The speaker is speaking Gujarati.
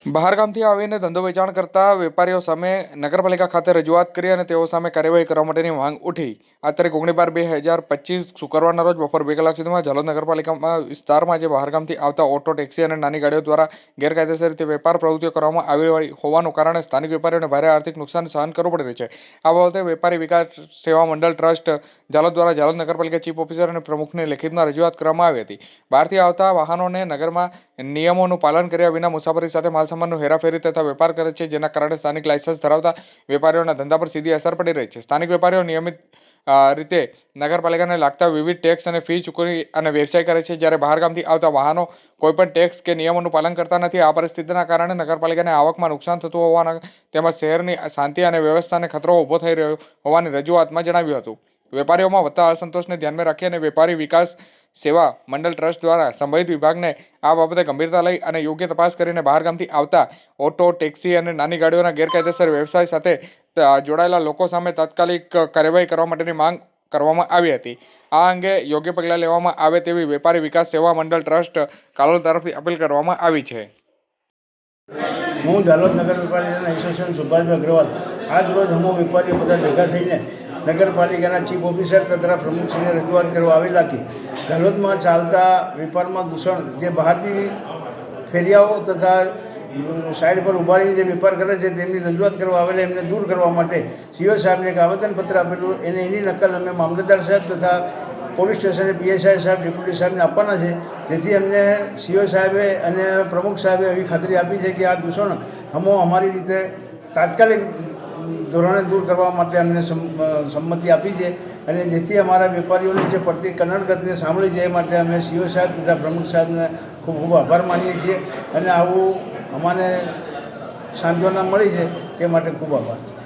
બહારગામથી આવીને ધંધો વેચાણ કરતા વેપારીઓ સામે નગરપાલિકા ખાતે રજૂઆત કરી અને તેઓ સામે કાર્યવાહી કરવા માટેની માંગ ઉઠી। આ તારીખ 19/12/2025 શુક્રવારના રોજ બપોર 2 કલાક સુધીમાં ઝાલોદ નગરપાલિકામાં વિસ્તારમાં જે બહારગામથી આવતા ઓટો, ટેક્સી અને નાની ગાડીઓ દ્વારા ગેરકાયદેસર રીતે વેપાર પ્રવૃત્તિઓ કરવામાં આવી હોવાનું કારણે સ્થાનિક વેપારીઓને ભારે આર્થિક નુકસાન સહન કરવું પડી રહ્યું છે। આ બાબતે વેપારી વિકાસ સેવા મંડળ ટ્રસ્ટ ઝાલોદ દ્વારા ઝાલોદ નગરપાલિકા ચીફ ઓફિસર અને પ્રમુખને લેખિતમાં રજૂઆત કરવામાં આવી હતી। બહારથી આવતા વાહનોને નગરમાં નિયમોનું પાલન કર્યા વિના મુસાફરી સાથે માલસામાનનું હેરાફેરી તથા વેપાર કરે છે, જેના કારણે સ્થાનિક લાયસન્સ ધરાવતા વેપારીઓના ધંધા પર સીધી અસર પડી રહી છે। સ્થાનિક વેપારીઓ નિયમિત રીતે નગરપાલિકાને લાગતા વિવિધ ટેક્સ અને ફી ચૂકવી અને વ્યવસાય કરે છે, જ્યારે બહારગામથી આવતા વાહનો કોઈપણ ટેક્સ કે નિયમોનું પાલન કરતા નથી। આ પરિસ્થિતિના કારણે નગરપાલિકાને આવકમાં નુકસાન થતું હોવાના તેમજ શહેરની શાંતિ અને વ્યવસ્થાને ખતરો ઊભો થઈ રહ્યો હોવાની રજૂઆતમાં જણાવ્યું હતું। વેપારીઓમાં વધતા અસંતોષને ધ્યાનમાં રાખી અને વેપારી વિકાસ સેવા મંડળ ટ્રસ્ટ દ્વારા સંબંધિત વિભાગને આ બાબતે ગંભીરતા લઈ અને યોગ્ય તપાસ કરીને બહારગામથી આવતા ઓટો, ટેક્સી અને નાની ગાડીઓના ગેરકાયદેસર વ્યવસાય સાથે જોડાયેલા લોકો સામે તાત્કાલિક કાર્યવાહી કરવા માટેની માંગ કરવામાં આવી હતી। આ અંગે યોગ્ય પગલાં લેવામાં આવે તેવી વેપારી વિકાસ સેવા મંડળ ટ્રસ્ટ કાલોલ તરફથી અપીલ કરવામાં આવી છે। હું ઝાલોદ નગરપાલિકાના એસોસિએશન સુભાષભાઈ અગ્રવાલ આજ રોજ અમો વેપારીઓ બધા ભેગા થઈને નગરપાલિકાના ચીફ ઓફિસર તથા પ્રમુખશ્રીને રજૂઆત કરવા આવેલા કે ઝાલોદમાં ચાલતા વેપારમાં દૂષણ જે બહારથી ફેરિયાઓ તથા સાઈડ પર ઊભા રહીને જે વેપાર કરે છે તેમની રજૂઆત કરવા આવેલા એમને દૂર કરવા માટે સીઓ સાહેબને એક આવેદનપત્ર આપેલું એની નકલ અમે મામલતદાર સાહેબ તથા પોલીસ સ્ટેશને પીએસઆઈ સાહેબ, ડેપ્યુટી સાહેબને આપવાના છે, જેથી અમને સીઓ સાહેબે અને પ્રમુખ સાહેબે એવી ખાતરી આપી છે કે આ દૂષણ અમારી રીતે તાત્કાલિક ધોરણે દૂર કરવા માટે અમને સંમતિ આપી છે અને જેથી અમારા વેપારીઓની જે પડતી કનડગતને સાંભળી જાય માટે અમે સીઓ સાહેબ તથા પ્રમુખ સાહેબને ખૂબ ખૂબ આભાર માનીએ છીએ અને આવું અમને સાંત્વના મળી છે તે માટે ખૂબ આભાર છે।